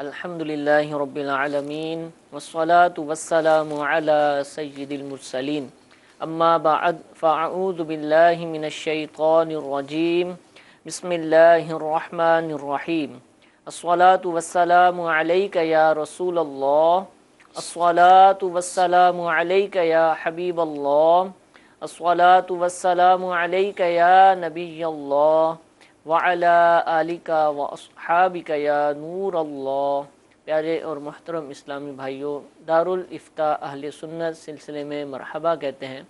الحمدللہ رب العالمین والصلاة والسلام علی سید المرسلین اما بعد فاعوذ باللہ من الشیطان الرجیم بسم اللہ الرحمن الرحیم الصلاة والسلام علیک یا رسول اللہ الصلاة والسلام علیک یا حبیب اللہ الصلاة والسلام علیک یا نبی اللہ وعلی آلک واصحابک یا نور اللہ۔ پیارے اور محترم اسلامی بھائیوں، دارالافتاء اہل سنت سلسلے میں مرحبا کہتے ہیں۔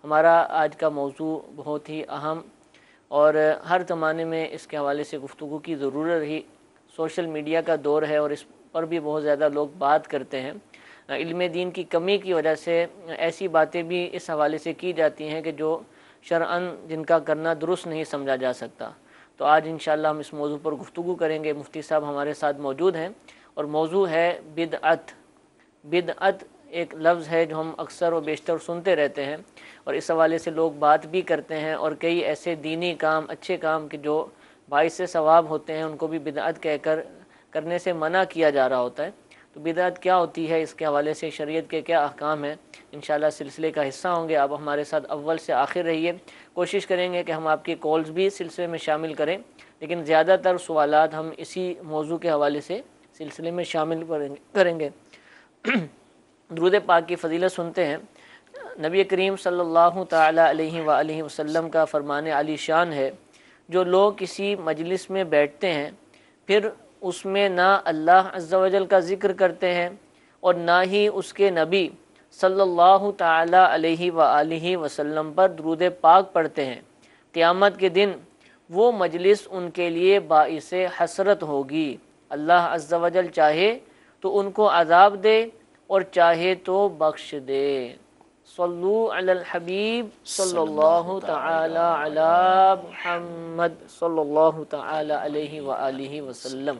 ہمارا آج کا موضوع بہت ہی اہم اور ہر زمانے میں اس کے حوالے سے گفتگو کی ضرورت رہی۔ سوشل میڈیا کا دور ہے اور اس پر بھی بہت زیادہ لوگ بات کرتے ہیں۔ علم دین کی کمی کی وجہ سے ایسی باتیں بھی اس حوالے سے کی جاتی ہیں کہ جو شرعاً جن کا کرنا درست نہیں سمجھا جا سکتا۔ تو آج انشاءاللہ ہم اس موضوع پر گفتگو کریں گے۔ مفتی صاحب ہمارے ساتھ موجود ہیں اور موضوع ہے بدعت۔ بدعت ایک لفظ ہے جو ہم اکثر و بیشتر سنتے رہتے ہیں اور اس حوالے سے لوگ بات بھی کرتے ہیں، اور کئی ایسے دینی کام، اچھے کام کہ جو باعث ثواب ہوتے ہیں ان کو بھی بدعت کہہ کر کرنے سے منع کیا جا رہا ہوتا ہے۔ تو بدعت کیا ہوتی ہے، اس کے حوالے سے شریعت کے کیا احکام ہیں، انشاءاللہ سلسلے کا حصہ ہوں گے۔ آپ ہمارے ساتھ اول سے آخر رہیے۔ کوشش کریں گے کہ ہم آپ کی کالز بھی سلسلے میں شامل کریں، لیکن زیادہ تر سوالات ہم اسی موضوع کے حوالے سے سلسلے میں شامل کریں گے۔ درود پاک کی فضیلت سنتے ہیں۔ نبی کریم صلی اللہ تعالی علیہ وآلہ وسلم کا فرمان عالی شان ہے، جو لوگ کسی مجلس میں بیٹھتے ہیں پھر اس میں نہ اللہ عز و جل کا ذکر کرتے ہیں اور نہ ہی اس کے نبی صلی اللہ تعالی علیہ وآلہ وسلم پر درود پاک پڑھتے ہیں، قیامت کے دن وہ مجلس ان کے لیے باعث حسرت ہوگی۔ اللہ عز و جل چاہے تو ان کو عذاب دے اور چاہے تو بخش دے۔ صلو علی الحبیب صلی اللہ تعالی علی محمد صلی اللہ تعالی علیہ وآلہ وسلم۔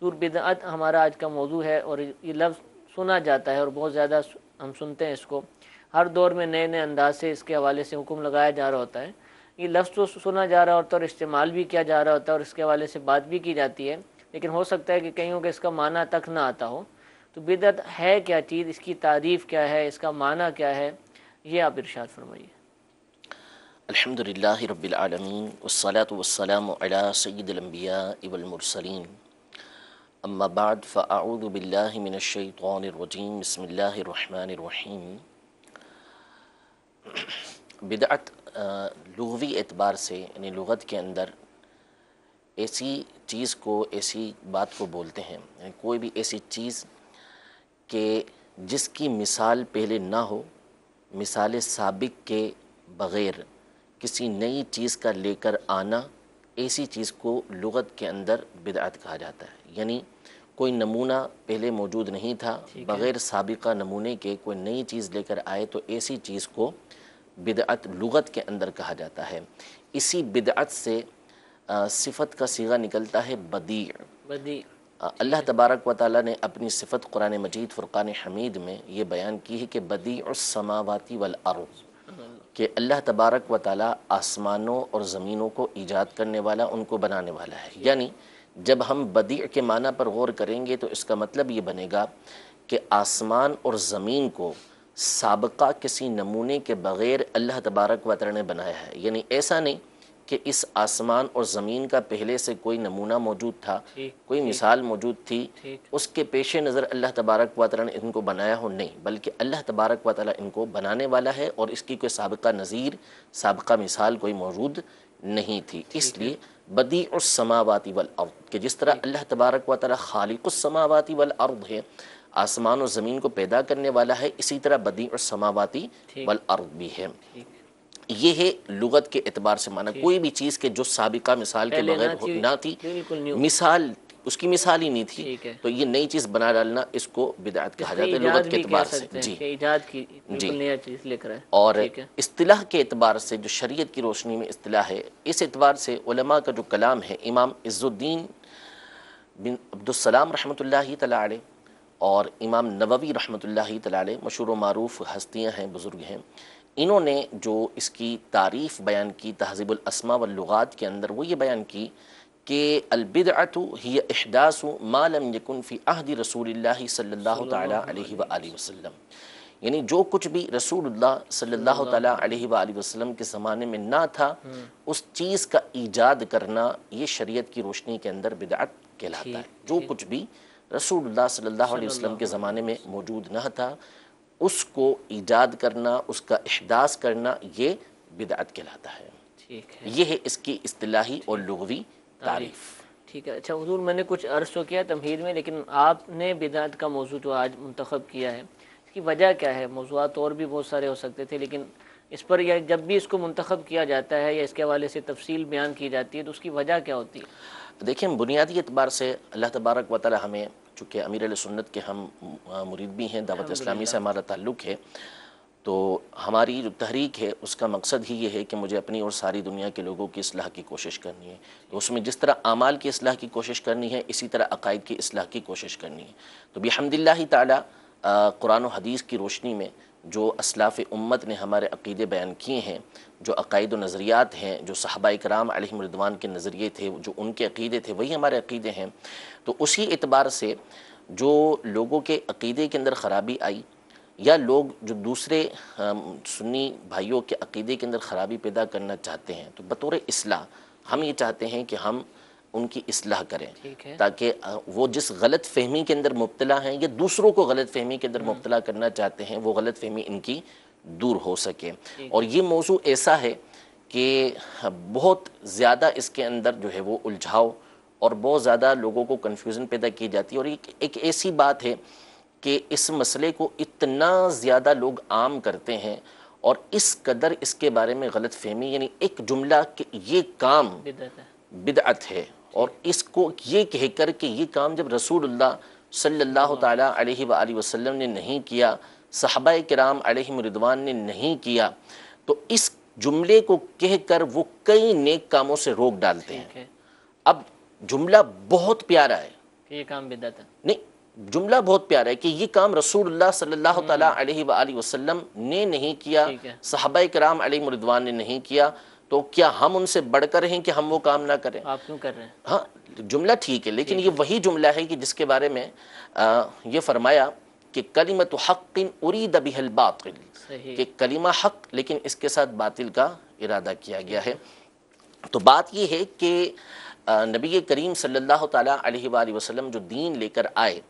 بدعت ہمارا آج کا موضوع ہے، اور یہ لفظ سنا جاتا ہے اور بہت زیادہ ہم سنتے ہیں اس کو۔ ہر دور میں نئے نئے انداز سے اس کے حوالے سے حکم لگایا جا رہا ہوتا ہے۔ یہ لفظ تو سنا جا رہا ہوتا ہے اور استعمال بھی کیا جا رہا ہوتا ہے اور اس کے حوالے سے بات بھی کی جاتی ہے، لیکن ہو سکتا ہے کہ کئیوں کو اس کا معنی تک نہ آتا ہو۔ تو بدعت ہے کیا چیز، اس کی تعریف کیا ہے، اس کا معنی کیا ہے، یہ آپ ارشاد فرمائیے۔ الحمدللہ رب العالمین والصلاة والسلام علی سید الانبیاء والمرسلین، اما بعد فاعوذ باللہ من الشیطان الرجیم، بسم اللہ الرحمن الرحیم۔ بدعت لغوی اعتبار سے یعنی لغت کے اندر ایسی چیز کو، ایسی بات کو بولتے ہیں، یعنی کوئی بھی ایسی چیز کہ جس کی مثال پہلے نہ ہو، مثال سابق کے بغیر کسی نئی چیز کا لے کر آنا، ایسی چیز کو لغت کے اندر بدعت کہا جاتا ہے۔ یعنی کوئی نمونہ پہلے موجود نہیں تھا، بغیر سابقہ نمونے کے کوئی نئی چیز لے کر آئے تو ایسی چیز کو بدعت لغت کے اندر کہا جاتا ہے۔ اسی بدعت سے صفت کا صیغہ نکلتا ہے بدیع۔ اللہ تبارک و تعالیٰ نے اپنی صفت قرآن مجید فرقان حمید میں یہ بیان کی ہے کہ بدیع السماوات والارض، کہ اللہ تبارک و تعالیٰ آسمانوں اور زمینوں کو ایجاد کرنے والا، ان کو بنانے والا ہے۔ یعنی جب ہم بدیع کے معنی پر غور کریں گے تو اس کا مطلب یہ بنے گا کہ آسمان اور زمین کو سابقہ کسی نمونے کے بغیر اللہ تبارک و تعالیٰ نے بنایا ہے۔ یعنی ایسا نہیں کہ اس آسمان اور زمین کا پہلے سے کوئی نمونہ موجود تھا، کوئی مثال موجود تھی، اس کے پیش نظر اللہ تبارک و تعالیٰ نے ان کو بنایا ہو، نہیں، بلکہ اللہ تبارک و تعالیٰ ان کو بنانے والا ہے اور اس کی کوئی سابقہ نظیر، سابقہ مثال کوئی موجود نہیں تھی۔ اس لیے بدیع السماوات والارض، کہ جس طرح اللہ تبارک و تعالیٰ خالق السماوات والارض ہے، آسمان و زمین کو پیدا کرنے والا ہے، اسی طرح بدیع السماوات والارض بھی ہے۔ یہ ہے لغت کے اعتبار سے معنی، کوئی بھی چیز کے جو سابقہ مثال کے بغیر نہ تھی، مثال اس کی مثال ہی نہیں تھی، تو یہ نئی چیز بنا ڈالنا، اس کو بدعت کہا جاتا ہے لغت کے اعتبار سے۔ جی، اور اصطلاح کے اعتبار سے جو شریعت کی روشنی میں اصطلاح ہے، اس اعتبار سے علماء کا جو کلام ہے، امام عز الدین بن عبدالسلام رحمۃ اللہ تعالیٰ علیہ اور امام نووی رحمۃ اللہ تعالیٰ علیہ، مشہور و معروف ہستیاں ہیں، بزرگ ہیں، انہوں نے جو اس کی تعریف بیان کی تہذیب الاسماء واللغات کے اندر، وہ یہ بیان کی کہ البدعۃ ہی احداث ما لم یکن فی عہد رسول اللہ صلی اللہ تعالیٰ علیہ وآلہ وسلم، یعنی جو کچھ بھی رسول اللہ صلی اللہ تعالیٰ علیہ وآلہ وسلم کے زمانے میں نہ تھا اس چیز کا ایجاد کرنا یہ شریعت کی روشنی کے اندر بدعت کہلاتا ہے۔ جو کچھ بھی رسول اللہ صلی اللہ علیہ وسلم کے زمانے میں موجود نہ تھا اس کو ایجاد کرنا، اس کا احداث کرنا، یہ بدعت کہلاتا ہے۔ ٹھیک ہے، یہ ہے اس کی اصطلاحی اور لغوی تعریف۔ ٹھیک ہے۔ اچھا حضور، میں نے کچھ عرض تو کیا تمہید میں، لیکن آپ نے بدعت کا موضوع جو آج منتخب کیا ہے اس کی وجہ کیا ہے؟ موضوعات اور بھی بہت سارے ہو سکتے تھے، لیکن اس پر یا جب بھی اس کو منتخب کیا جاتا ہے یا اس کے حوالے سے تفصیل بیان کی جاتی ہے تو اس کی وجہ کیا ہوتی ہے؟ دیکھیں، بنیادی اعتبار سے اللہ تبارک و تعالی ہمیں، چونکہ امیر اہل سنت کے ہم مرید بھی ہیں، دعوت اسلامی سے ہمارا تعلق ہے، تو ہماری جو تحریک ہے اس کا مقصد ہی یہ ہے کہ مجھے اپنی اور ساری دنیا کے لوگوں کی اصلاح کی کوشش کرنی ہے۔ تو اس میں جس طرح اعمال کی اصلاح کی کوشش کرنی ہے اسی طرح عقائد کی اصلاح کی کوشش کرنی ہے۔ تو بحمداللہ تعالی قرآن و حدیث کی روشنی میں جو اسلاف امت نے ہمارے عقیدے بیان کیے ہیں، جو عقائد و نظریات ہیں، جو صحابہ کرام علیہم رضوان کے نظریے تھے، جو ان کے عقیدے تھے، وہی ہمارے عقیدے ہیں۔ تو اسی اعتبار سے جو لوگوں کے عقیدے کے اندر خرابی آئی یا لوگ جو دوسرے سنی بھائیوں کے عقیدے کے اندر خرابی پیدا کرنا چاہتے ہیں، تو بطور اصلاح ہم یہ چاہتے ہیں کہ ہم ان کی اصلاح کریں، تاکہ وہ جس غلط فہمی کے اندر مبتلا ہیں یا دوسروں کو غلط فہمی کے اندر مبتلا کرنا چاہتے ہیں وہ غلط فہمی ان کی دور ہو سکے۔ اور یہ موضوع ایسا ہے کہ بہت زیادہ اس کے اندر جو ہے وہ الجھاؤ اور بہت زیادہ لوگوں کو کنفیوژن پیدا کی جاتی ہے، اور ایک ایسی بات ہے کہ اس مسئلے کو اتنا زیادہ لوگ عام کرتے ہیں اور اس قدر اس کے بارے میں غلط فہمی، یعنی ایک جملہ کہ یہ کام بدعت ہے، اور اس کو یہ کہہ کر کہ یہ کام جب رسول اللہ صلی اللہ تعالیٰ علیہ وآلہ وسلم نے نہیں کیا، صحابہ کرام علیہم رضوان نے نہیں کیا، تو اس جملے کو کہہ کر وہ کئی نیک کاموں سے روک ڈالتے ہیں۔ اب جملہ بہت پیارا ہے کہ یہ کام بدعت ہے، نہیں، جملہ بہت پیارا ہے کہ یہ کام رسول اللہ صلی اللہ تعالیٰ علیہ وآلہ وسلم نے نہیں کیا، صحابہ کرام علیہم رضوان نے نہیں کیا، تو کیا ہم ان سے بڑھ کر ہیں کہ ہم وہ کام نہ کریں؟ آپ کیوں کر رہے ہیں؟ ہاں، جملہ ٹھیک ہے، لیکن یہ وہی جملہ ہے کہ جس کے بارے میں یہ فرمایا کہ کلمۃ حق ارید بہ الباطل، کہ کلمہ حق لیکن اس کے ساتھ باطل کا ارادہ کیا گیا ہے۔ تو بات یہ ہے کہ نبی کریم صلی اللہ تعالیٰ علیہ وآلہ وسلم جو دین لے کر آئے،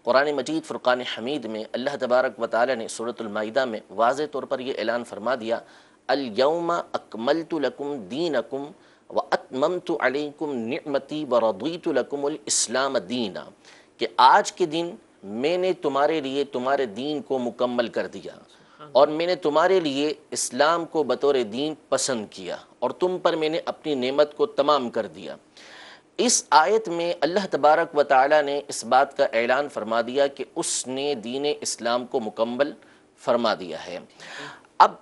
قرآن مجید فرقان حمید میں اللہ تبارک و تعالیٰ نے سورۃ المائدہ میں واضح طور پر یہ اعلان فرما دیا، الیوم اکملت لکم دینکم واتممت علیکم نعمتی ورضیت لکم الاسلام دینا، کہ آج کے دن میں نے تمہارے لیے تمہارے دین کو مکمل کر دیا اور میں نے تمہارے لیے اسلام کو بطور دین پسند کیا اور تم پر میں نے اپنی نعمت کو تمام کر دیا۔ اس آیت میں اللہ تبارک و تعالی نے اس بات کا اعلان فرما دیا کہ اس نے دین اسلام کو مکمل فرما دیا ہے۔ اب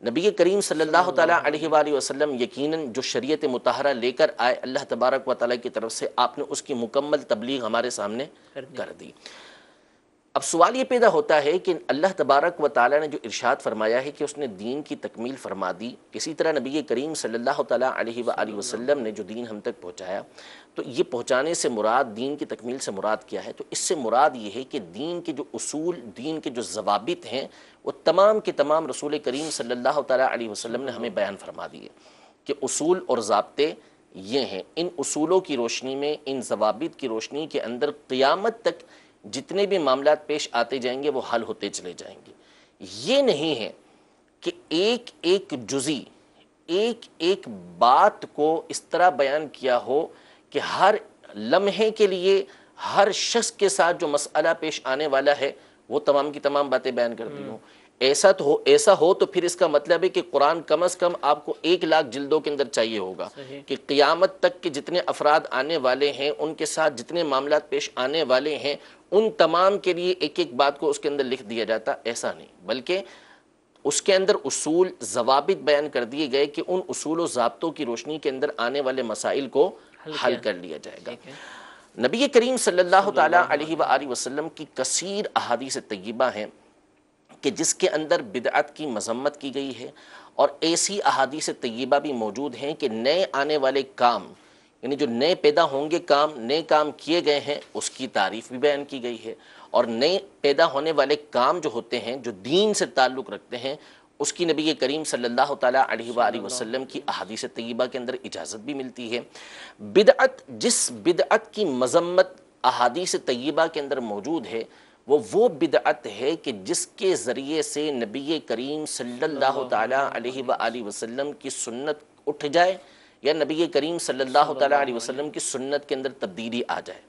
نبی کریم صلی اللہ تعالیٰ علیہ وآلہ وسلم یقیناً جو شریعت مطہرہ لے کر آئے اللہ تبارک و تعالیٰ کی طرف سے، آپ نے اس کی مکمل تبلیغ ہمارے سامنے کر دی۔ اب سوال یہ پیدا ہوتا ہے کہ اللہ تبارک و تعالیٰ نے جو ارشاد فرمایا ہے کہ اس نے دین کی تکمیل فرما دی، اسی طرح نبی کریم صلی اللہ تعالیٰ علیہ وآلہ وسلم نے جو دین ہم تک پہنچایا، تو یہ پہنچانے سے مراد، دین کی تکمیل سے مراد کیا ہے؟ تو اس سے مراد یہ ہے کہ دین کے جو اصول، دین کے جو ضوابط ہیں، وہ تمام کے تمام رسول کریم صلی اللہ تعالیٰ علیہ وسلم نے ہمیں بیان فرما دیے کہ اصول اور ضابطے یہ ہیں۔ ان اصولوں کی روشنی میں، ان ضوابط کی روشنی کے اندر قیامت تک جتنے بھی معاملات پیش آتے جائیں گے وہ حل ہوتے چلے جائیں گے۔ یہ نہیں ہے کہ ایک ایک جزی، ایک ایک بات کو اس طرح بیان کیا ہو کہ ہر لمحے کے لیے ہر شخص کے ساتھ جو مسئلہ پیش آنے والا ہے وہ تمام کی تمام باتیں بیان کر دی ہوں۔ ایسا ہو تو پھر اس کا مطلب ہے کہ قرآن کم از کم آپ کو 1,00,000 جلدوں کے اندر چاہیے ہوگا، کہ قیامت تک کے جتنے افراد آنے والے ہیں، ان کے ساتھ جتنے معاملات پیش آنے والے ہیں، ان تمام کے لیے ایک ایک بات کو اس کے اندر لکھ دیا جاتا۔ ایسا نہیں، بلکہ اس کے اندر اصول، ضوابط بیان کر دیے گئے کہ ان اصول و ضابطوں کی روشنی کے اندر آنے والے مسائل کو حل کر لیا جائے گا۔ نبی کریم صلی اللہ تعالیٰ علیہ وآلہ وسلم کی کثیر احادیث طیبہ ہیں کہ جس کے اندر بدعت کی مذمت کی گئی ہے، اور ایسی احادیث طیبہ بھی موجود ہیں کہ نئے آنے والے کام یعنی جو نئے پیدا ہوں گے کام، نئے کام کیے گئے ہیں، اس کی تعریف بھی بیان کی گئی ہے، اور نئے پیدا ہونے والے کام جو ہوتے ہیں جو دین سے تعلق رکھتے ہیں اس کی نبی کریم صلی اللہ تعالیٰ علیہ وآلہ وسلم کی احادیث طیبہ کے اندر اجازت بھی ملتی ہے۔ بدعت، جس بدعت کی مذمت احادیث طیبہ کے اندر موجود ہے، وہ بدعت ہے کہ جس کے ذریعے سے نبی کریم صلی اللہ تعالیٰ علیہ وآلہ وسلم کی سنت اٹھ جائے، یا نبی کریم صلی اللہ تعالیٰ علیہ وسلم کی سنت کے اندر تبدیلی آ جائے۔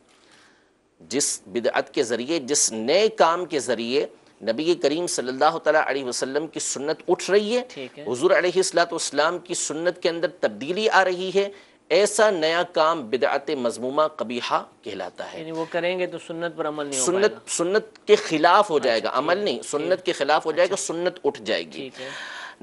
جس بدعت کے ذریعے، جس نئے کام کے ذریعے نبی کریم صلی اللہ تعالیٰ علیہ وسلم کی سنت اٹھ رہی ہے، حضور علیہ السلام کی سنت کے اندر تبدیلی آ رہی ہے، ایسا نیا کام بدعت مذمومہ قبیحہ کہلاتا ہے۔ یعنی وہ کریں گے تو سنت پر عمل نہیں ہو پائے گا، سنت کے خلاف ہو جائے گا، عمل نہیں، سنت کے خلاف ہو جائے گا، سنت اٹھ جائے گی۔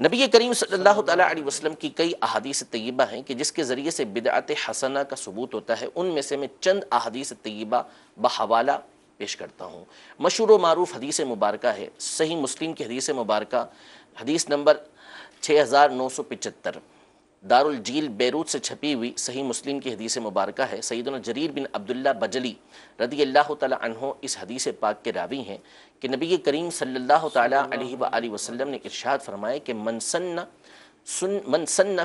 نبی کریم صلی اللہ تعالیٰ علیہ وسلم کی کئی احادیث طیبہ ہیں کہ جس کے ذریعے سے بدعت حسنہ کا ثبوت ہوتا ہے، ان میں سے میں چند احادیث طیبہ بحوالہ پیش کرتا ہوں۔ مشہور و معروف حدیث مبارکہ ہے، صحیح مسلم کی حدیث مبارکہ، حدیث نمبر 6975، دار الجیل بیروت سے چھپی ہوئی صحیح مسلم کی حدیث مبارکہ ہے۔ سیدنا جریر بن عبداللہ بجلی رضی اللہ تعالی عنہ اس حدیث پاک کے راوی ہیں کہ نبی کریم صلی اللہ تعالی علیہ وآلہ وسلم نے ارشاد فرمایا کہ من سن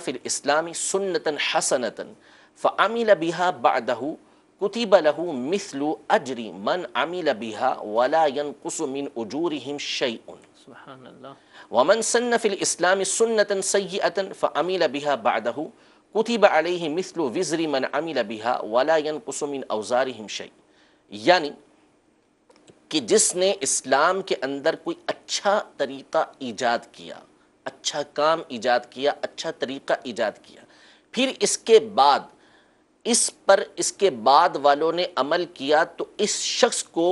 فی الاسلام سنتا حسنتا فعمل بها بعدہ کتب له مثل اجر من عمل بها ولا ينقص من اجورهم شیء، سبحان اللہ، ومن سن فی الاسلام سنة سیئة فعمل بها بعدہ کتب علیہ مثل وزر من عمل بها ولا ينقص من اوزارهم شیء۔ یعنی کہ جس نے اسلام کے اندر کوئی اچھا طریقہ ایجاد کیا، اچھا کام ایجاد کیا، اچھا طریقہ ایجاد کیا، پھر اس کے بعد والوں نے عمل کیا، تو اس شخص کو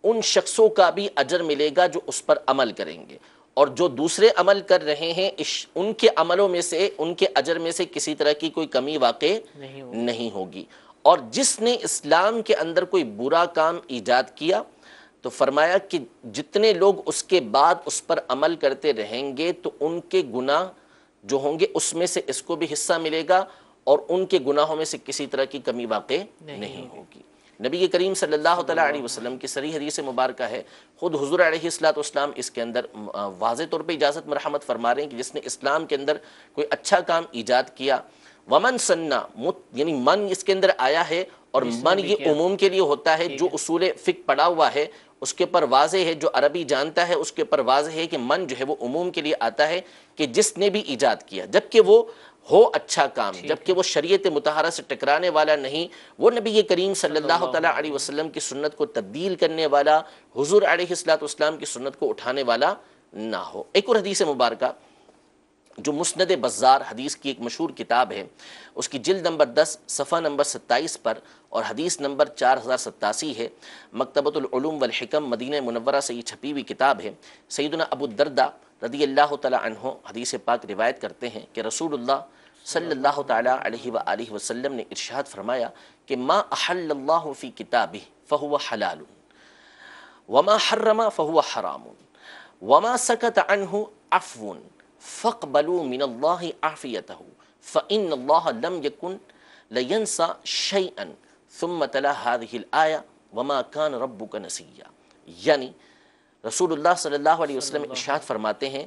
ان شخصوں کا بھی اجر ملے گا جو اس پر عمل کریں گے، اور جو دوسرے عمل کر رہے ہیں ان کے عملوں میں سے، ان کے اجر میں سے کسی طرح کی کوئی کمی واقع نہیں ہوگی۔ اور جس نے اسلام کے اندر کوئی برا کام ایجاد کیا تو فرمایا کہ جتنے لوگ اس کے بعد اس پر عمل کرتے رہیں گے تو ان کے گناہ جو ہوں گے اس میں سے اس کو بھی حصہ ملے گا، اور ان کے گناہوں میں سے کسی طرح کی کمی واقع نہیں ہوگی۔ نبی کریم صلی اللہ تعالیٰ علیہ وسلم کی صریح حدیث مبارکہ ہے، خود حضور علیہ السلام اس کے اندر واضح طور پہ اجازت مرحمت فرما رہے ہیں کہ جس نے اسلام کے اندر کوئی اچھا کام ایجاد کیا، ومن سنہ، یعنی من اس کے اندر آیا ہے، اور من یہ عموم کے لیے ہوتا ہے، جو اصول فقہ پڑھا ہوا ہے اس کے پر واضح ہے، جو عربی جانتا ہے اس کے پر واضح ہے کہ من جو ہے وہ عموم کے لیے آتا ہے، کہ جس نے بھی ایجاد کیا، جبکہ وہ ہو اچھا کام، جبکہ وہ شریعت مطہرہ سے ٹکرانے والا نہیں، وہ نبی کریم صلی اللہ تعالیٰ علیہ وسلم کی سنت کو تبدیل کرنے والا، حضور علیہ السلام کی سنت کو اٹھانے والا نہ ہو۔ ایک اور حدیث مبارکہ جو مسند بزار حدیث کی ایک مشہور کتاب ہے، اس کی جلد نمبر 10 صفحہ نمبر 27 پر، اور حدیث نمبر 4087 ہے، مکتبۃ العلوم والحکم مدینہ منورہ سے یہ چھپی ہوئی کتاب ہے۔ سیدنا ابو الدرداء رضی اللہ تعالی عنہ حدیث پاک روایت کرتے ہیں کہ رسول اللہ صلی اللہ تعالی علیہ وآلہ وسلم نے ارشاد فرمایا کہ ما احل اللہ فی کتابہ فہو حلال، وما حرم فہو حرام، وما سکت عنہ عفو فاقبلوا من اللہ عافیتہ فإن اللہ لم یکن لینسا شیئا ثم تلا هذه الآیہ وما کان ربک نسیا۔ یعنی رسول اللہ صلی اللہ علیہ وسلم ارشاد فرماتے ہیں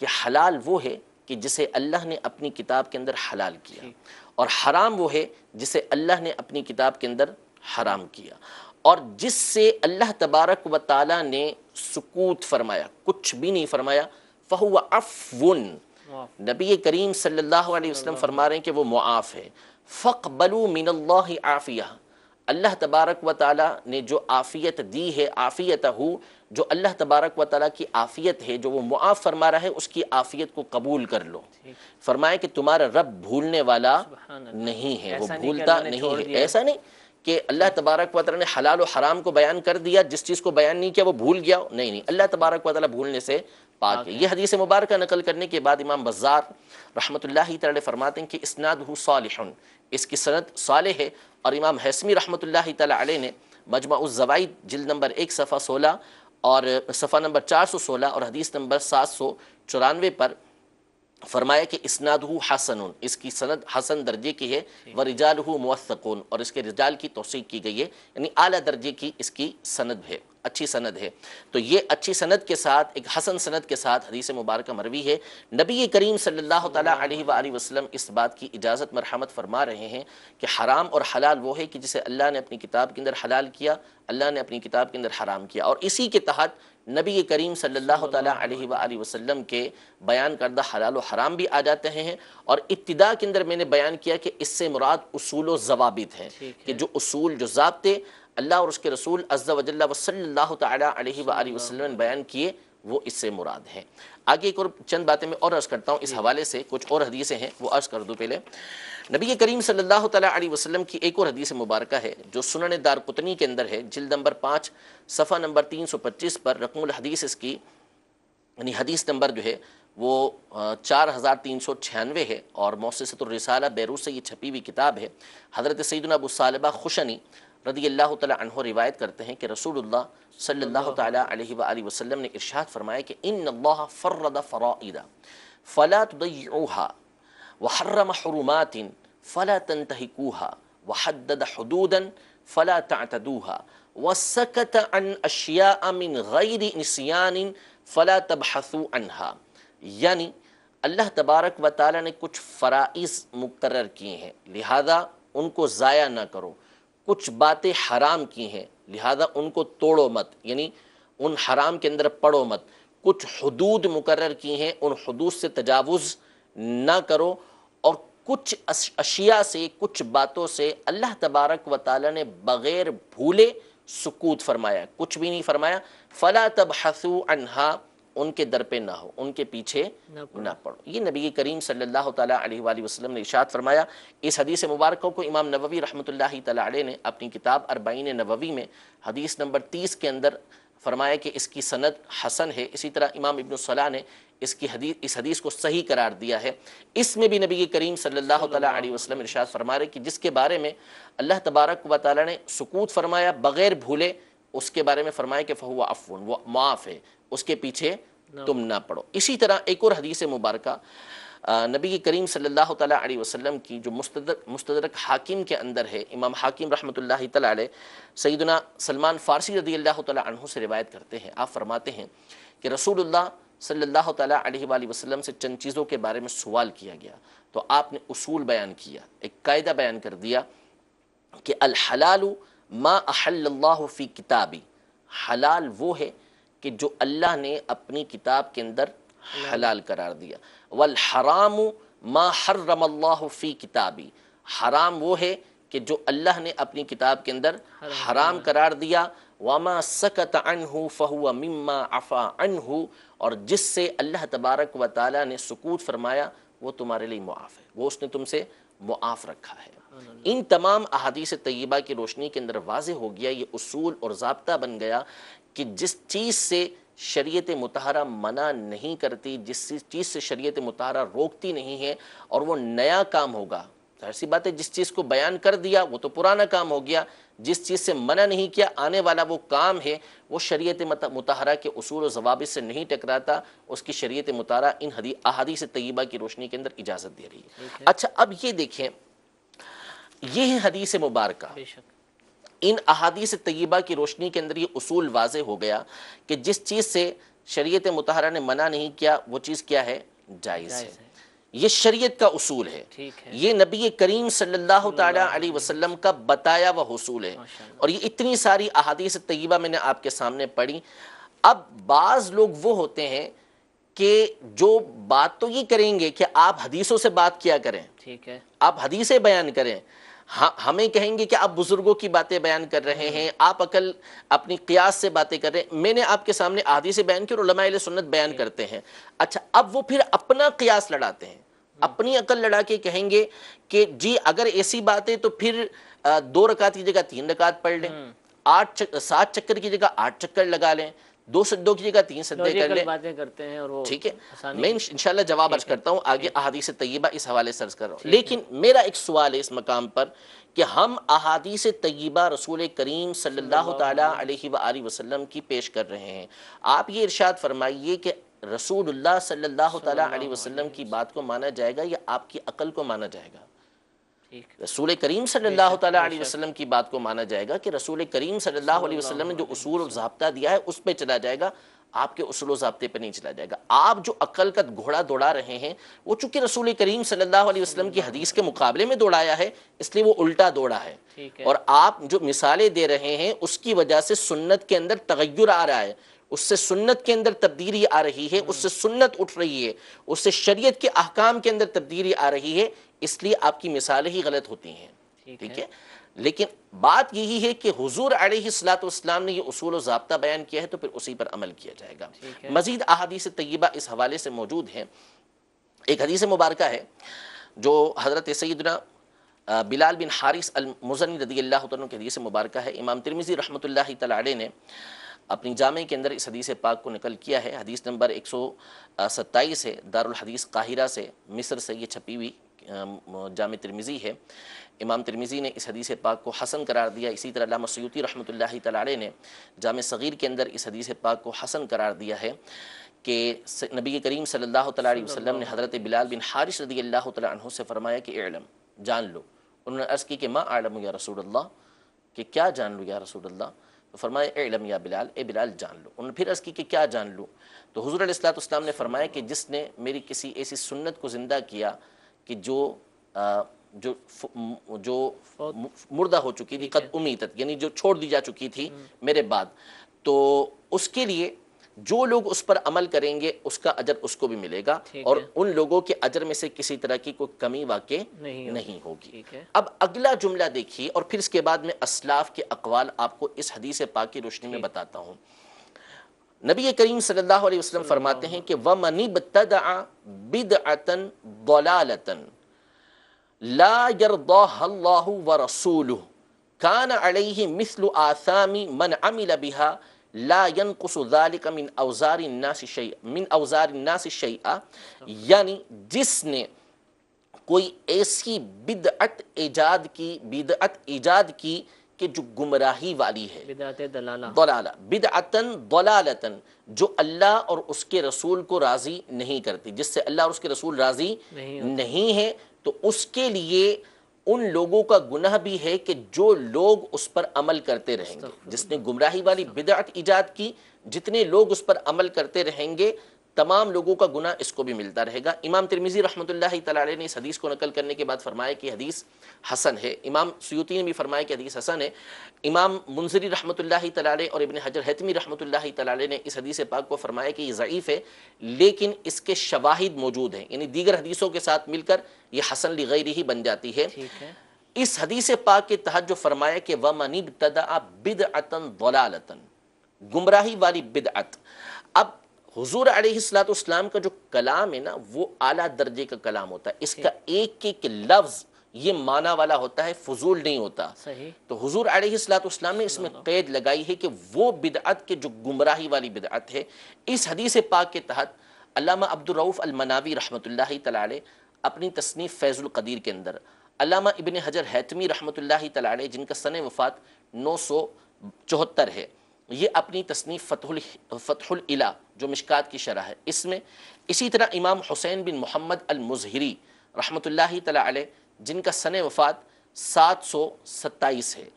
کہ حلال وہ ہے کہ جسے اللہ نے اپنی کتاب کے اندر حلال کیا، اور حرام وہ ہے جسے اللہ نے اپنی کتاب کے اندر حرام کیا، اور جس سے اللہ تبارک و تعالی نے سکوت فرمایا، کچھ بھی نہیں فرمایا، فہو عفو، نبی کریم صلی اللہ علیہ وسلم فرما رہے ہیں کہ وہ معاف ہے۔ فاقبلوا من اللہ عافیہ، اللہ تبارک و تعالی نے جو عافیت دی ہے، عافیتہ، جو اللہ تبارک و تعالیٰ کی عافیت ہے، جو وہ معاف فرما رہا ہے، اس کی عافیت کو قبول کر لو۔ فرمایا کہ تمہارا رب بھولنے والا نہیں ہے، وہ بھولتا نہیں ہے۔ ایسا نہیں کہ اللہ تبارک و تعالیٰ نے حلال و حرام کو بیان کر دیا، جس چیز کو بیان نہیں کیا وہ بھول گیا، نہیں، اللہ تبارک و تعالیٰ بھولنے سے پاک ہے۔ یہ حدیث مبارکہ نقل کرنے کے بعد امام بزار رحمۃ اللہ تعالی فرماتے ہیں کہ اسنادہ صالح، اس کی سند صالح ہے، اور امام حیثمی رحمۃ اللہ تعالی علیہ نے مجمع الزوائد جلد نمبر 1 صفحہ 16 اور صفحہ نمبر 416 اور حدیث نمبر 794 پر فرمایا کہ اسنادہ حسن، اس کی سند حسن درجے کی ہے، ورجالہ موثقون، اور اس کے رجال کی توثیق کی گئی ہے، یعنی اعلیٰ درجے کی اس کی سند ہے، اچھی سند ہے۔ تو یہ اچھی سند کے ساتھ، ایک حسن سند کے ساتھ حدیث مبارکہ مروی ہے۔ نبی کریم صلی اللہ تعالیٰ علیہ وآلہ وسلم اس بات کی اجازت مرحمت فرما رہے ہیں کہ حرام اور حلال وہ ہے کہ جسے اللہ نے اپنی کتاب کے اندر حلال کیا، اللہ نے اپنی کتاب کے اندر حرام کیا، اور اسی کے تحت نبی کریم صلی اللہ تعالیٰ علیہ وآلہ وسلم کے بیان کردہ حلال و حرام بھی آ جاتے ہیں۔ اور ابتدا کے اندر میں نے بیان کیا کہ اس سے مراد اصول و ضوابط ہیں، کہ جو اصول، جو ضابطے اللہ اور اس کے رسول عز و جل و صلی اللہ تعالیٰ علیہ وآلہ وسلم نے بیان کیے، وہ اس سے مراد ہیں۔ آگے ایک اور چند باتیں میں اور عرض کرتا ہوں اس حوالے سے، کچھ اور حدیثیں ہیں وہ عرض کر دوں پہلے۔ نبی کریم صلی اللہ تعالیٰ علیہ وسلم کی ایک اور حدیث مبارکہ ہے جو سنن دارقطنی کے اندر ہے، جلد نمبر 5 صفحہ نمبر 325 پر، رقم الحدیث اس کی، یعنی حدیث نمبر جو ہے وہ 4396 ہے، اور مؤسسۃ الرسالہ بیروت سے یہ چھپی ہوئی کتاب ہے۔ حضرت سیدنا ابو ثعلبہ خشنی رضی اللہ تعالیٰ عنہ روایت کرتے ہیں کہ رسول اللہ صلی اللہ تعالیٰ علیہ وآلہ وسلم نے ارشاد فرمایا کہ ان اللہ فرض فرائض فلا تضيعوها وحرم حرمات فلا تنتهكوها وحدد حدودا فلا تعتدوها وسكت عن اشیاء من غیر نسیان فلا تبحثوا عنها، یعنی اللہ تبارک و تعالیٰ نے کچھ فرائض مقرر کیے ہیں لہذا ان کو ضائع نہ کرو، کچھ باتیں حرام کی ہیں لہذا ان کو توڑو مت، یعنی ان حرام کے اندر پڑو مت، کچھ حدود مقرر کی ہیں ان حدود سے تجاوز نہ کرو، اور کچھ اشیاء سے، کچھ باتوں سے اللہ تبارک و تعالیٰ نے بغیر بھولے سکوت فرمایا، کچھ بھی نہیں فرمایا۔ فلا تبحثوا عنہا، ان کے در پہ نہ ہو، ان کے پیچھے نہ پڑو۔ یہ نبی کریم صلی اللہ تعالیٰ علیہ وآلہ وسلم نے ارشاد فرمایا۔ اس حدیث مبارکہ کو امام نووی رحمۃ اللہ تعالیٰ علیہ نے اپنی کتاب اربعین نووی میں حدیث نمبر 30 کے اندر فرمایا کہ اس کی سند حسن ہے۔ اسی طرح امام ابن الصلاح نے اس حدیث کو صحیح قرار دیا ہے۔ اس میں بھی نبی کریم صلی اللہ تعالیٰ علیہ وسلم ارشاد فرما رہے کہ جس کے بارے میں اللہ تبارک و تعالیٰ نے سکوت فرمایا بغیر بھولے، اس کے بارے میں فرمایا کہ فہو عفو، وہ معاف ہے، اس کے پیچھے تم نہ پڑو۔ اسی طرح ایک اور حدیث مبارکہ نبی کریم صلی اللہ تعالیٰ علیہ وسلم کی جو مستدرک حاکم کے اندر ہے، امام حاکم رحمۃ اللہ تعالیٰ علیہ سیدنا سلمان فارسی رضی اللہ تعالیٰ عنہ سے روایت کرتے ہیں، آپ فرماتے ہیں کہ رسول اللہ صلی اللہ تعالیٰ علیہ وآلہ وسلم سے چند چیزوں کے بارے میں سوال کیا گیا، تو آپ نے اصول بیان کیا، ایک قاعدہ بیان کر دیا کہ الحلال ما احل اللہ فی کتابی، حلال وہ ہے کہ جو اللہ نے اپنی کتاب کے اندر حلال قرار دیا، والحرام ما حرم اللہ فی کتابی، حرام وہ ہے کہ جو اللہ نے اپنی کتاب کے اندر حرام قرار دیا، وما سکت عنہ فہو مما عفا عنہ، اور جس سے اللہ تبارک و تعالیٰ نے سکوت فرمایا وہ تمہارے لیے معاف ہے، وہ اس نے تم سے معاف رکھا ہے۔ ان تمام احادیث طیبہ کی روشنی کے اندر واضح ہو گیا، یہ اصول اور ضابطہ بن گیا کہ جس چیز سے شریعت مطہرہ منع نہیں کرتی، جس چیز سے شریعت مطہرہ روکتی نہیں ہے، اور وہ نیا کام ہوگا، ظاہر سی بات ہے جس چیز کو بیان کر دیا وہ تو پرانا کام ہو گیا، جس چیز سے منع نہیں کیا آنے والا وہ کام ہے، وہ شریعت مطہرہ کے اصول و ضوابط سے نہیں ٹکراتا، اس کی شریعت مطہرہ ان احادیث طیبہ کی روشنی کے اندر اجازت دے رہی ہے۔ اچھا اب یہ دیکھیں، یہ ہے حدیث مبارکہ، ان احادیث طیبہ کی روشنی کے اندر یہ اصول واضح ہو گیا کہ جس چیز سے شریعت مطہرہ نے منع نہیں کیا وہ چیز کیا ہے؟ جائز ہے۔ یہ شریعت کا اصول ہے، یہ نبی کریم صلی اللہ تعالیٰ علیہ وسلم کا بتایا ہوا حصول ہے، اور یہ اتنی ساری احادیث طیبہ میں نے آپ کے سامنے پڑھی۔ اب بعض لوگ وہ ہوتے ہیں کہ جو بات تو یہ کریں گے کہ آپ حدیثوں سے بات کیا کریں، ٹھیک ہے، آپ حدیثیں بیان کریں، ہمیں کہیں گے کہ آپ بزرگوں کی باتیں بیان کر رہے ہیں، آپ عقل اپنی قیاس سے باتیں کر رہے ہیں۔ میں نے آپ کے سامنے احادیث بیان کی اور علماء اہل سنت بیان کرتے ہیں۔ اچھا اب وہ پھر اپنا قیاس لڑاتے ہیں، اپنی عقل لڑا کے کہیں گے کہ جی اگر ایسی بات ہے تو پھر 2 رکعت کی جگہ 3 رکعت پڑھ لیں، 7 چکر کی جگہ 8 چکر لگا لیں، 2 سجدوں کی جگہ 3 سجدے کر لیں، باتیں کرتے ہیں، اور وہ ٹھیک ہے۔ میں انشاءاللہ جواب عرض کرتا ہوں، آگے احادیث طیبہ اس حوالے سے عرض کر رہا ہوں، لیکن میرا ایک سوال ہے اس مقام پر کہ ہم احادیث طیبہ رسول کریم صلی اللہ تعالیٰ علیہ وآلہ وسلم کی پیش کر رہے ہیں۔ آپ یہ ارشاد فرمائیے کہ رسول اللہ صلی اللہ تعالیٰ علیہ وسلم کی بات کو مانا جائے گا یا آپ کی عقل کو مانا جائے گا؟ رسول کریم صلی اللہ تعالیٰ علیہ وسلم کی بات کو مانا جائے گا کہ رسول کریم صلی اللہ علیہ وسلم نے جو اصول و ضابطہ دیا ہے اس پہ چلا جائے گا، آپ کے اصول و ضابطے پہ نہیں چلا جائے گا۔ آپ جو عقل کا گھوڑا دوڑا رہے ہیں وہ چونکہ رسول کریم صلی اللہ علیہ وسلم کی حدیث کے مقابلے میں دوڑایا ہے، اس لیے وہ الٹا دوڑا ہے، اور آپ جو مثالیں دے رہے ہیں اس کی وجہ سے سنت کے اندر تغیر آ رہا ہے، اس سے سنت کے اندر تبدیلی آ رہی ہے، اس سے سنت اٹھ رہی ہے، اس سے شریعت کے احکام کے اندر تبدیلی آ رہی ہے، اس لیے آپ کی مثالیں ہی غلط ہوتی ہیں، ٹھیک ہے؟ لیکن بات یہی ہے کہ حضور علیہ السلام نے یہ اصول و ضابطہ بیان کیا ہے تو پھر اسی پر عمل کیا جائے گا۔ مزید احادیث طیبہ اس حوالے سے موجود ہیں۔ ایک حدیث مبارکہ ہے جو حضرت سیدنا بلال بن حارث المزنی رضی اللہ عنہ کی حدیث مبارکہ ہے۔ امام ترمذی رحمۃ اللہ تعالی علیہ نے اپنی جامع کے اندر اس حدیث پاک کو نقل کیا ہے۔ حدیث نمبر 127 ہے، دارالحدیث قاہرہ سے، مصر سے یہ چھپی ہوئی جامع ترمذی ہے۔ امام ترمذی نے اس حدیث پاک کو حسن قرار دیا۔ اسی طرح علامہ سیوطی رحمۃ اللہ تعالی علیہ نے جامع صغیر کے اندر اس حدیث پاک کو حسن قرار دیا ہے کہ نبی کریم صلی اللہ تعالی علیہ وسلم نے حضرت بلال بن حارث رضی اللہ تعالی عنہ سے فرمایا کہ اعلم، جان لو۔ انہوں نے عرض کی کہ ما اعلم یا رسول اللہ، کہ کیا جان لوں یا رسول اللہ؟ تو فرمایا اعلم یا بلال، اے بلال جان لو۔ انہوں نے پھر عرض کی کہ کیا جان لوں؟ تو حضور علیہ السلام نے فرمایا کہ جس نے میری کسی ایسی سنت کو زندہ کیا کہ جو مردہ ہو چکی تھی، قد امیتت، یعنی جو چھوڑ دی جا چکی تھی میرے بعد، تو اس کے لیے جو لوگ اس پر عمل کریں گے اس کا اجر اس کو بھی ملے گا، اور ان لوگوں کے اجر میں سے کسی طرح کی کوئی کمی واقع نہیں ہوگی۔ اب اگلا جملہ دیکھیے، اور پھر اس کے بعد میں اسلاف کے اقوال آپ کو اس حدیث پاک کی روشنی میں بتاتا ہوں۔ نبی کریم صلی اللہ علیہ وسلم فرماتے ہیں کہ وَمَنِ ابْتَدَعَ بِدْعَةً ضَلَالَةً لا يرضاها الله ورسوله كان عليه مثل آثام من عمل بها لا ينقص ذلك من اوزار الناس شيئا، یعنی جس نے کوئی ایسی بدعت ایجاد کی کہ جو گمراہی والی ہے، بدعتاً ضلالتاً، جو اللہ اور اس کے رسول کو راضی نہیں کرتی، جس سے اللہ اور اس کے رسول راضی نہیں ہے، تو اس کے لیے ان لوگوں کا گناہ بھی ہے کہ جو لوگ اس پر عمل کرتے رہیں گے۔ جس نے گمراہی والی بدعت ایجاد کی، جتنے لوگ اس پر عمل کرتے رہیں گے، تمام لوگوں کا گناہ اس کو بھی ملتا رہے گا۔ امام ترمذی رحمۃ اللہ تعالی علیہ نے اس حدیث کو نقل کرنے کے بعد فرمایا کہ حدیث حسن ہے۔ امام سیوطی نے بھی فرمایا کہ حدیث حسن ہے۔ امام منذری رحمۃ اللہ تعالی علیہ اور ابن حجر حتمی رحمۃ اللہ تعالی علیہ نے اس حدیث پاک کو فرمایا کہ یہ ضعیف ہے، لیکن اس کے شواہد موجود ہیں، یعنی دیگر حدیثوں کے ساتھ مل کر یہ حسن لغیرہ بن جاتی ہے۔ اس حدیث پاک کے تحت جو فرمایا کہ وَمَنِ ابْتَدَعَ بِدْعَةً ضَلَالَةً، گمراہی والی بدعت۔ اب حضور علیہ السلام کا جو کلام ہے نا، وہ اعلیٰ درجے کا کلام ہوتا ہے، اس کا ایک ایک لفظ یہ معنی والا ہوتا ہے، فضول نہیں ہوتا۔ تو حضور علیہ السلام نے اس میں قید لگائی ہے کہ وہ بدعت کے جو گمراہی والی بدعت ہے۔ اس حدیث پاک کے تحت علامہ عبدالرؤف المناوی رحمۃ اللہ تعالی علیہ اپنی تصنیف فیض القدیر کے اندر، علامہ ابن حجر حتمی رحمۃ اللہ تعالی علیہ جن کا سن وفات 974 ہے، یہ اپنی تصنیف فتح الالہ جو مشکات کی شرح ہے اس میں، اسی طرح امام حسین بن محمد المظہری رحمۃ اللہ تعالی علیہ جن کا سن وفات 727 ہے،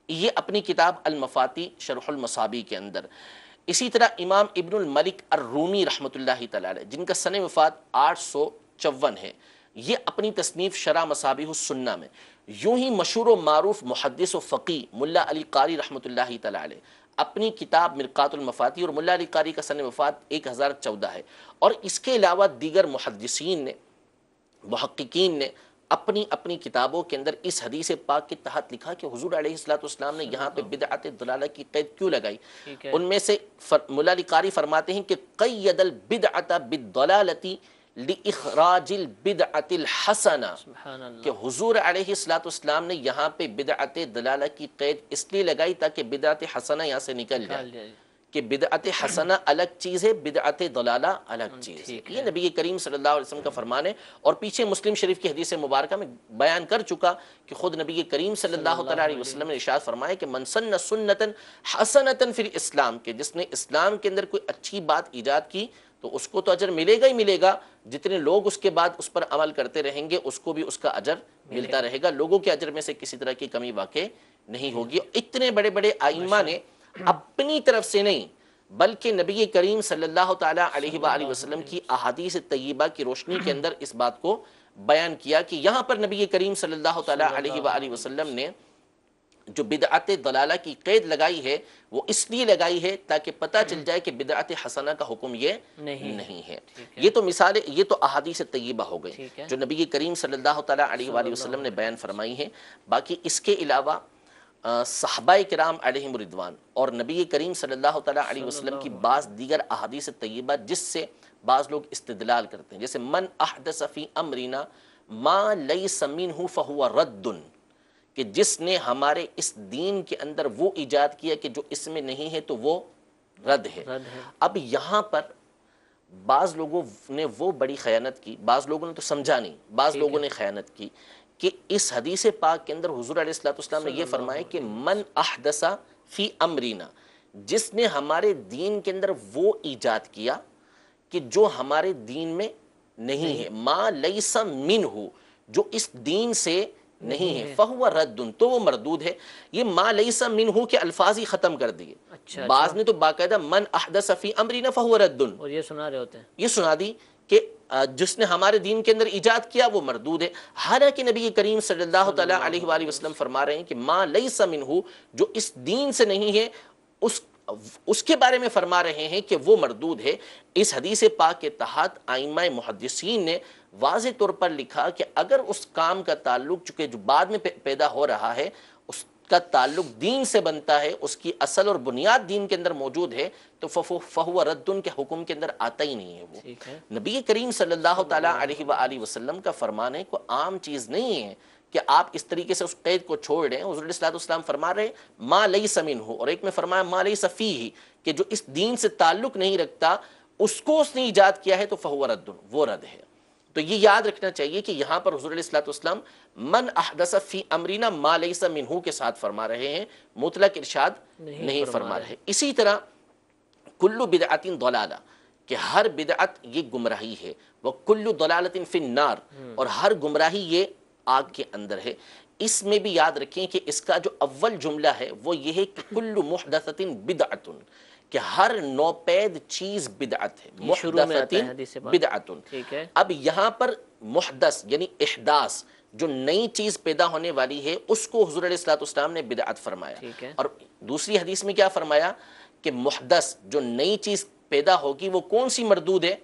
یہ اپنی کتاب المفاتی شرح المصابی کے اندر، اسی طرح امام ابن الملک الرومی رحمۃ اللہ تعالی علیہ جن کا سن وفات 854 ہے، یہ اپنی تصنیف شرح مصابیح السنہ میں، یوں ہی مشہور و معروف محدث و فقیہ ملا علی قاری رحمۃ اللہ تعالی علیہ اپنی کتاب مرقات المفاتی، اور ملا علی قاری کا سن وفات 1014 ہے، اور اس کے علاوہ دیگر محدثین نے، محققین نے اپنی اپنی کتابوں کے اندر اس حدیث پاک کے تحت لکھا کہ حضور علیہ السلام نے یہاں پہ بدعت ضلالہ کی قید کیوں لگائی۔ ان میں سے ملا علی قاری فرماتے ہیں کہ قید البدعۃ بالضلالۃ لإخراج البدعۃ الحسنہ، کہ حضور علیہ السلام نے یہاں پہ بدعت ضلالہ کی قید اس لیے لگائی تاکہ بدعت حسنہ یہاں سے نکل جائے، کہ بدعت حسنہ الگ چیز ہے، بدعت ضلالہ الگ چیز ہے۔ یہ نبی کریم صلی اللہ علیہ وسلم کا فرمان ہے، اور پیچھے مسلم شریف کی حدیث مبارکہ میں بیان کر چکا کہ خود نبی کریم صلی اللہ علیہ وسلم نے ارشاد فرمایا کہ من سن سنتا حسنتا فی الاسلام، کہ جس نے اسلام کے اندر کوئی اچھی بات ایجاد کی تو اس کو تو اجر ملے گا ہی ملے گا، جتنے لوگ اس کے بعد اس پر عمل کرتے رہیں گے اس کو بھی اس کا اجر ملتا رہے گا، لوگوں کے اجر میں سے کسی طرح کی کمی واقع نہیں ہوگی۔ اتنے بڑے بڑے ائمہ نے اپنی طرف سے نہیں بلکہ نبی کریم صلی اللہ تعالی علیہ وآلہ وسلم کی احادیث طیبہ کی روشنی کے اندر اس بات کو بیان کیا کہ یہاں پر نبی کریم صلی اللہ تعالی علیہ وآلہ وسلم نے جو بدعت ضلالہ کی قید لگائی ہے وہ اس لیے لگائی ہے تاکہ پتہ چل جائے کہ بدعت حسنہ کا حکم یہ نہیں ہے۔ یہ تو مثالیں، یہ تو احادیث طیبہ ہو گئی جو نبی کریم صلی اللہ تعالی علیہ وآلہ وسلم نے بیان فرمائی ہیں۔ باقی اس کے علاوہ صحابہ کرام علیہم رضوان اور نبی کریم صلی اللہ تعالی علیہ وسلم کی بعض دیگر احادیث طیبہ جس سے بعض لوگ استدلال کرتے ہیں، جیسے من احدث فی امرنا ما لیس منہ فہو رد، کہ جس نے ہمارے اس دین کے اندر وہ ایجاد کیا کہ جو اس میں نہیں ہے تو وہ رد ہے۔ اب یہاں پر بعض لوگوں نے وہ بڑی خیانت کی، بعض لوگوں نے تو سمجھا نہیں، بعض لوگوں نے خیانت کی کہ اس حدیث پاک کے اندر حضور علیہ السلام نے یہ فرمایا کہ من احدث فی امرنا، جس نے ہمارے دین کے اندر وہ ایجاد کیا کہ جو ہمارے دین میں نہیں ہے، ما لیس منہ، جو اس دین سے نہیں ہے، فہو رد، تو وہ مردود ہے۔ یہ ما لیس منہ کے الفاظ ہی ختم کر دیے، بعض نے تو باقاعدہ من احدث فی امرنا فہو رد، اور یہ سنا رہے ہوتے ہیں، یہ سنا دی کہ جس نے ہمارے دین کے اندر ایجاد کیا وہ مردود ہے۔ حالانکہ نبی کریم صلی اللہ تعالی علیہ وآلہ وسلم فرما رہے ہیں کہ ما لیس منہ، جو اس دین سے نہیں ہے اس کے بارے میں فرما رہے ہیں کہ وہ مردود ہے۔ اس حدیث پاک کے تحت ائمہ محدثین نے واضح طور پر لکھا کہ اگر اس کام کا تعلق چونکہ جو بعد میں پیدا ہو رہا ہے اس کا تعلق دین سے بنتا ہے، اس کی اصل اور بنیاد دین کے اندر موجود ہے، تو فہو ردن کے حکم کے اندر آتا ہی نہیں ہے وہ۔ نبی کریم صلی اللہ تعالی علیہ وآلہ وسلم کا فرمان ہے، کوئی عام چیز نہیں ہے کہ آپ اس طریقے سے اس قید کو چھوڑ رہے ہیں۔ حضور علیہ السلام فرما رہے ہیں ما لیس منہ، اور ایک میں فرمایا ما لیس فیہ، کہ جو اس دین سے تعلق نہیں رکھتا اس کو اس نے ایجاد کیا ہے تو فہو رد، وہ رد ہے۔ تو یہ یاد رکھنا چاہیے کہ یہاں پر حضور علیہ السلام من احدث فی امرنا ما لیس منہ کے ساتھ فرما رہے ہیں، مطلق ارشاد نہیں فرما رہے۔ اسی طرح کل بدعت ضلالہ، کہ ہر بدعت یہ گمراہی ہے، وکل ضلالۃ فی النار، اور ہر گمراہی یہ آگ کے اندر ہے۔ اس میں بھی یاد رکھیں کہ اس کا جو اول جملہ ہے وہ یہ ہے کہ کل محدثۃ بدعۃ، کہ ہر نوپید چیز بدعت ہے، محدثۃ بدعۃ۔ اب یہاں پر محدث یعنی احداث، جو نئی چیز پیدا ہونے والی ہے اس کو حضور علیہ السلام نے بدعت فرمایا، اور دوسری حدیث میں کیا فرمایا کہ محدث جو نئی چیز پیدا ہوگی وہ کون سی مردود ہے،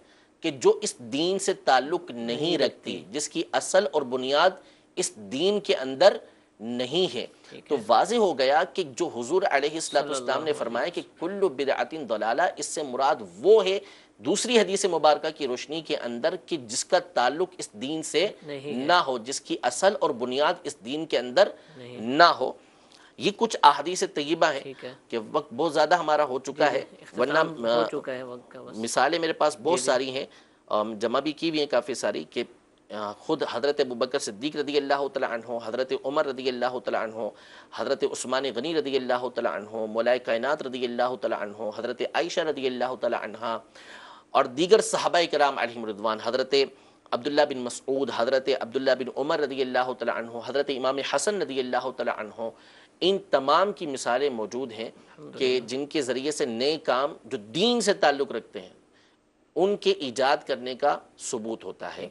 کہ جو اس دین سے تعلق نہیں رکھتی، جس کی اصل اور بنیاد اس دین کے اندر نہیں ہے۔ تو واضح ہو گیا کہ جو حضور علیہ السلام نے فرمایا کہ کل بدعت ضلالہ، اس سے مراد وہ ہے دوسری حدیث مبارکہ کی روشنی کے اندر کہ جس کا تعلق اس دین سے نہ ہو، جس کی اصل اور بنیاد اس دین کے اندر نہ ہو۔ یہ کچھ احادیث طیبہ ہیں کہ وقت بہت زیادہ ہمارا ہو چکا ہے، ورنہ مثالیں میرے پاس بہت ساری ہیں، جمع بھی کی ہوئی ہیں کافی ساری، کہ خود حضرت ابوبکر صدیق رضی اللہ تعالی عنہ، حضرت عمر رضی اللہ تعالی عنہ، حضرت عثمان غنی رضی اللہ تعالی عنہ، مولا کائنات رضی اللہ تعالی عنہ، حضرت عائشہ رضی اللہ تعالی عنہ، اور دیگر صحابہ کرام علیہم رضوان، حضرت عبداللہ بن مسعود، حضرت عبداللہ بن عمر رضی اللہ تعالی عنہ، حضرت امام حسن رضی اللہ تعالی عنہ، ان تمام کی مثالیں موجود ہیں کہ جن کے ذریعے سے نئے کام جو دین سے تعلق رکھتے ہیں ان کے ایجاد کرنے کا ثبوت ہوتا ہے۔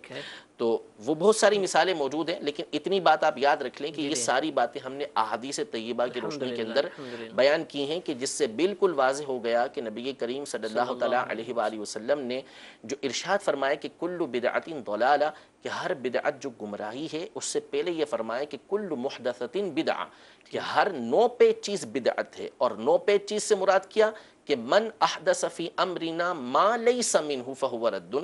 تو وہ بہت ساری مثالیں موجود ہیں، لیکن اتنی بات آپ یاد رکھ لیں کہ یہ ساری باتیں ہم نے احادیث طیبہ کی روشنی کے اندر بیان کی ہیں، کہ جس سے بالکل واضح ہو گیا کہ نبی کریم صلی اللہ تعالیٰ علیہ وآلہ وسلم نے جو ارشاد فرمایا کہ کل بدعت ضلالہ، کہ ہر بدعت جو گمراہی ہے، اس سے پہلے یہ فرمایا کہ کل محدثۃ بدعہ، کہ ہر نو پہ چیز بدعت ہے، اور نو پہ چیز سے مراد کیا کہ من احدث فی امرنا ما لیس منہ فہو رد،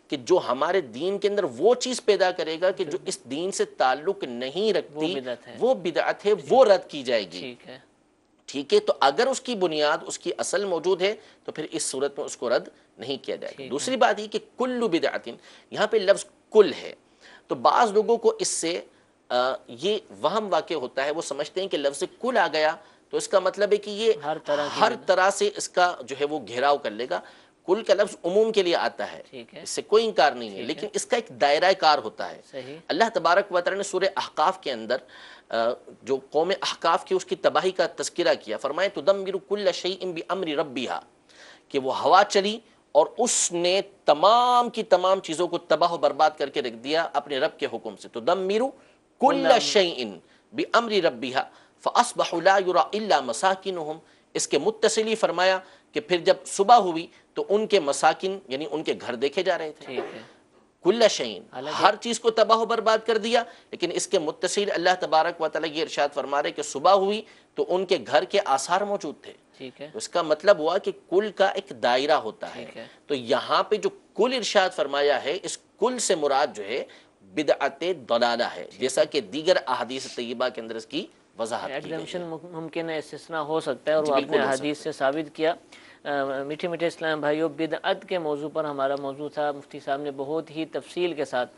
کہ جو ہمارے دین کے اندر وہ چیز پیدا کرے گا کہ جو اس دین سے تعلق نہیں رکھتی وہ بدعت ہے، وہ رد کی جائے گی۔ ٹھیک ہے، تو اگر اس کی بنیاد، اس کی اصل موجود ہے تو پھر اس صورت میں اس کو رد نہیں کیا جائے گا۔ دوسری بات یہ کہ کل بدعت، یہاں پہ لفظ کل ہے، تو بعض لوگوں کو اس سے یہ وہم واقع ہوتا ہے، وہ سمجھتے ہیں کہ لفظ کل آ گیا تو اس کا مطلب ہے کہ یہ ہر طرح سے اس کا جو ہے وہ گھیراؤ کر لے گا۔ کل کا لفظ عموم کے لیے آتا ہے، اس سے کوئی انکار نہیں ہے، لیکن اس کا ایک دائرہ کار ہوتا ہے۔ اللہ تبارک و تعالی نے سورہ احقاف کے اندر جو قوم احقاف کی اس کی تباہی کا تذکرہ کیا، فرمائے تدمر کل شیء بامر ربها، کہ وہ ہوا چلی اور اس نے تمام کی تمام چیزوں کو تباہ و برباد کر کے رکھ دیا اپنے رب کے حکم سے۔ تدمر کل شیء بامر ربها فاصبحوا لا يرى الا مساکنهم، اس کے متصلی فرمایا کہ پھر جب صبح ہوئی تو ان کے مساکن یعنی ان کے گھر دیکھے جا رہے تھے۔ کل شیء، ہر چیز کو تباہ و برباد کر دیا، لیکن اس کے متصل اللہ تبارک و تعالی یہ ارشاد فرما رہے کہ صبح ہوئی تو ان کے گھر کے آثار موجود تھے۔ اس کا مطلب ہوا کہ کل کا ایک دائرہ ہوتا ہے۔ تو یہاں پہ جو کل ارشاد فرمایا ہے، اس کل سے مراد جو ہے بدعت ضلالہ ہے، جیسا کہ دیگر احادیث طیبہ کے اندر اس کی وضاحت کی گئی ہے۔ ایگزمپشن ممکن ہے، استثناء ہو سکتا ہے، اور وہ آپ نے حدیث سے ثابت کیا۔ میٹھے میٹھے اسلام بھائیوں، بدعت کے موضوع پر ہمارا موضوع تھا، مفتی صاحب نے بہت ہی تفصیل کے ساتھ،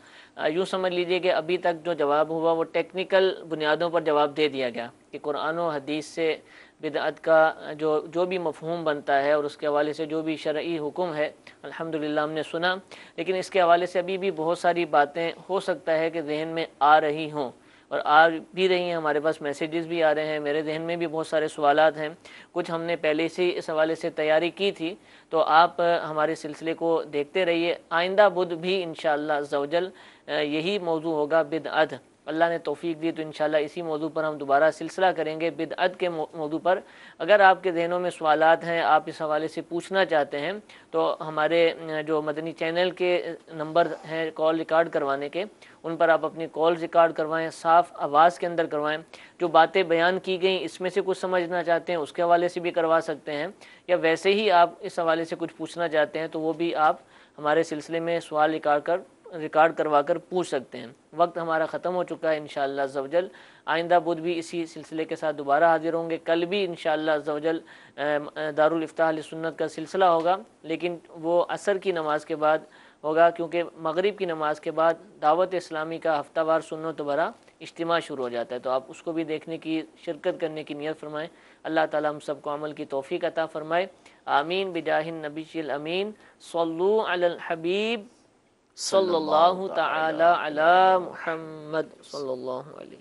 یوں سمجھ لیجئے کہ ابھی تک جو جواب ہوا وہ ٹیکنیکل بنیادوں پر جواب دے دیا گیا کہ قرآن و حدیث سے بدعت کا جو بھی مفہوم بنتا ہے اور اس کے حوالے سے جو بھی شرعی حکم ہے الحمدللہ ہم نے سنا، لیکن اس کے حوالے سے ابھی بھی بہت ساری باتیں ہو سکتا ہے کہ ذہن میں آ رہی ہوں، اور آ بھی رہی ہیں، ہمارے پاس میسیجز بھی آ رہے ہیں، میرے ذہن میں بھی بہت سارے سوالات ہیں، کچھ ہم نے پہلے سے اس حوالے سے تیاری کی تھی، تو آپ ہمارے سلسلے کو دیکھتے رہیے۔ آئندہ بدھ بھی انشاءاللہ عز و جل یہی موضوع ہوگا، بدعت۔ اللہ نے توفیق دی تو انشاءاللہ اسی موضوع پر ہم دوبارہ سلسلہ کریں گے، بدعت کے موضوع پر۔ اگر آپ کے ذہنوں میں سوالات ہیں، آپ اس حوالے سے پوچھنا چاہتے ہیں، تو ہمارے جو مدنی چینل کے نمبر ہیں کال ریکارڈ کروانے کے، ان پر آپ اپنی کال ریکارڈ کروائیں، صاف آواز کے اندر کروائیں۔ جو باتیں بیان کی گئیں اس میں سے کچھ سمجھنا چاہتے ہیں اس کے حوالے سے بھی کروا سکتے ہیں، یا ویسے ہی آپ اس حوالے سے کچھ پوچھنا چاہتے ہیں تو وہ بھی آپ ہمارے سلسلے میں سوال ریکارڈ کروا کر پوچھ سکتے ہیں۔ وقت ہمارا ختم ہو چکا ہے انشاءاللہ عز و جل۔ آئندہ بدھ بھی اسی سلسلے کے ساتھ دوبارہ حاضر ہوں گے۔ کل بھی انشاءاللہ عز و جل دارالافتاء اہل سنت کا سلسلہ ہوگا، لیکن وہ عصر کی نماز کے بعد ہوگا، کیونکہ مغرب کی نماز کے بعد دعوت اسلامی کا ہفتہ وار سنت و برا اجتماع شروع ہو جاتا ہے، تو آپ اس کو بھی دیکھنے کی، شرکت کرنے کی نیت فرمائیں۔ اللہ تعالی ہم سب کو عمل کی توفیق عطا فرمائے، آمین بجاہ النبی الامین۔ صلو علی الحبیب صلی اللہ تعالی علی محمد صلی اللہ علیہ